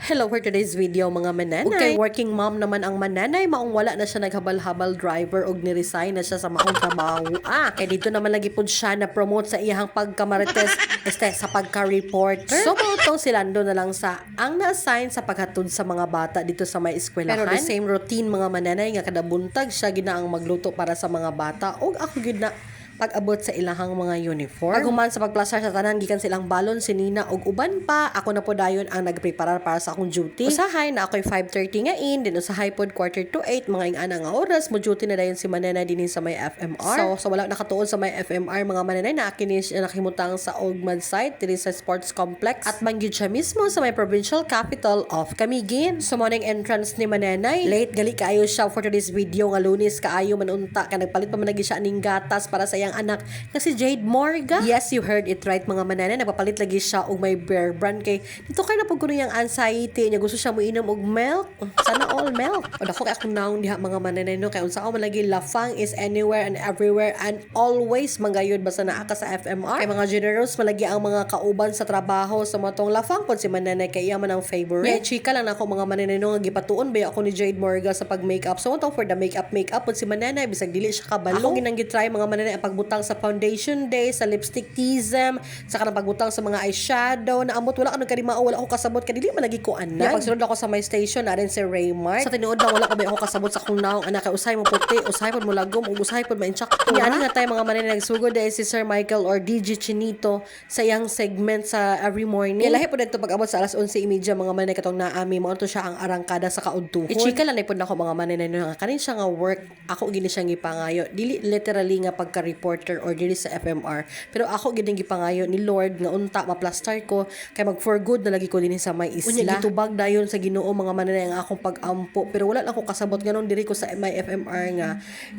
Hello for today's video mga mananay. Okay, working mom naman ang mananay. Maong wala na siya naghabal-habal driver og ni-resign na siya sa maong trabaho. Kaya dito naman lagi po siya na promote sa iyang pagkamarites sa pagka-reporter. So mautong silando na lang sa ang na-assign sa paghatod sa mga bata dito sa may eskwelahan. Pero the same routine mga mananay nga kada buntag siya ginaang magluto para sa mga bata og ako gid na pag-abot sa ilahang mga uniform. Paghuman sa pagplastar sa tanan, gikan silang balon, sinina og uban pa. Ako na po dayon ang nagpreparar para sa akong duty. Usahay na ako'y 5:30 nga in, din usahay pod 7:45 mga ingana nga oras, mo duty na dayon si mananay dinhi sa may FMR. So wala nakatuon sa may FMR mga mananay na kini nakimutang sa Ogmad site diri sa sports complex at mangyud siya mismo sa may provincial capital of Camiguin. So morning entrance ni mananay, late gali kaayo siya for today's video nga Lunes kaayo manunta ka nagpalit pa man lagi siya ning gatas para sa iyang anak na si Jade Morga. Yes, you heard it right mga mananay. Nagpapalit lagi siya og may Bear Brand kay dito kay na pag kuno yung anxiety niya gusto siya mo inom og milk. Sana all milk. O dako kay akong naong diha mga mananay no kay unsa ako man lagi lafang is anywhere and everywhere and always manggayod basta naa ka sa FMR. Kay mga generous malagi ang mga kauban sa trabaho sa matong lafang pod si mananay kay iya man ang favorite. Yeah, chika lang nako mga mananay no nga gipatuon ba ako ni Jade Morga sa pag makeup. So matong for the makeup pod si mananay bisag dili siya kabalo. Ako ginang gitry mga mananay ang pagbutang sa foundation day, sa lipstick tism, sa kanang pagbutang sa mga eyeshadow na amot wala ka nagkarimao, wala ako kasabot kadili man lagi ko anay. Pagsunod ako sa my station na rin si Raymart. Sa tinuod lang wala ka ba ako kasabot sa kung naong anak kay usay mo puti, usay pod mo lagom, ug usay pod ma-inchakto. Yan nga tayo mga mananay nagsugod dahil si Sir Michael or DJ Chinito sa iyang segment sa every morning. Lahi po dito pag-abot sa alas 11:30 mga mananay katong naami mo to siya ang arangkada sa kaudtuhon. Ichika lang pod nako mga mananay nga kanin siya nga work ako gini siya gipangayo. Dili literally nga pagka-reporter or dili sa FMR. Pero ako gid gipangayo ni Lord nga unta maplastar ko kay mag for good na lagi ko dinhi sa may isla. Unya gitubag dayon sa Ginoo mga mananay ang akong pag-ampo pero wala lang ko kasabot ganon diri ko sa may FMR nga.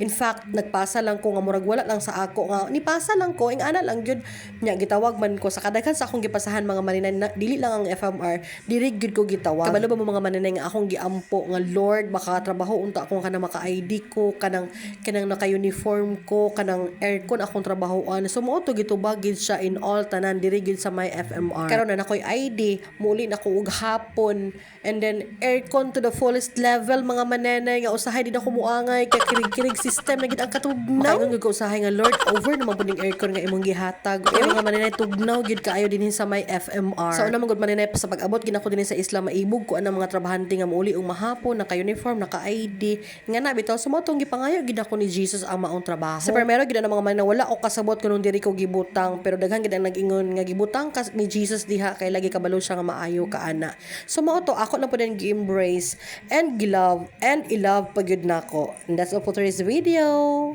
In fact, nagpasa lang ko nga murag wala lang sa ako nga nipasa lang ko ing ana lang gyud nya gitawag man ko sa kadaghan sa akong gipasahan mga mananay na, dili lang ang FMR diri gyud ko gitawag. Kabalo ba mo mga mananay nga akong giampo nga Lord makatrabaho unta ako kanang maka-ID ko kanang naka-uniform ko kanang aircon akong trabahoan. So mo to gitubag gid siya in all tanan diri gid sa may FMR. Karon na nakoy ID, muli na ko og hapon and then aircon to the fullest level mga mananay nga usahay di na ko muangay kay kirig-kirig system na gid ang katugnaw. Makaingon ko usahay nga Lord over naman pud ning aircon nga imong gihatag. Kay mga mananay tugnaw gid kaayo dinhi sa may FMR. So una man gud mananay sa pag-abot gid ako dinhi sa isla maibog ko anang mga trabahante nga muuli og mahapon naka-uniform naka-ID nga na bitaw sumotong gipangayo gid ako ni Jesus ang maong trabaho. Sa primero gid ang mga mananay wala ko kasabot kuno diri ko gibutang pero daghan gid ang nag-ingon nga gibutang ka ni Jesus diha kay lagi kabalo siya nga maayo ka ana. So mao to ako na pud gi-embrace and gilove and ilove pagyud nako. And that's all for today's video.